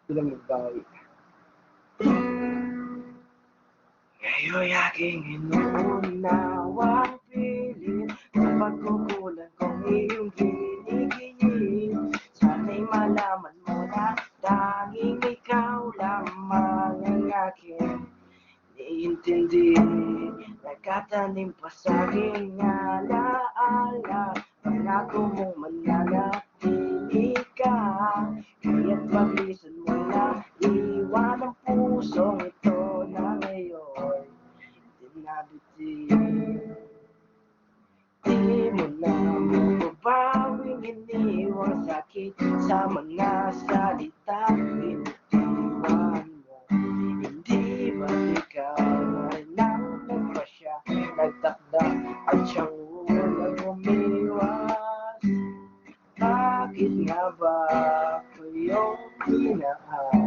Bilang magbawi. Ngayon'y aking inuunawang pilit ang pagkukulang kong iyong binigin. Sana'y malaman mo na tanging ikaw lamang ang aking iintindi. Nagkatanim pa sa'king alaala, pangako mong mananatili ka. Kaya't paglisan mo na iwan ang pusong ito na ngayon dinabiti. Di mo na mababawing iniwang sakit sa mga salita binitiwan mo. Hindi ba ikaw na rin ang nagpasya, nagtakda at siyang unang umiwas? Bakit nga ba ko iyong hinahal?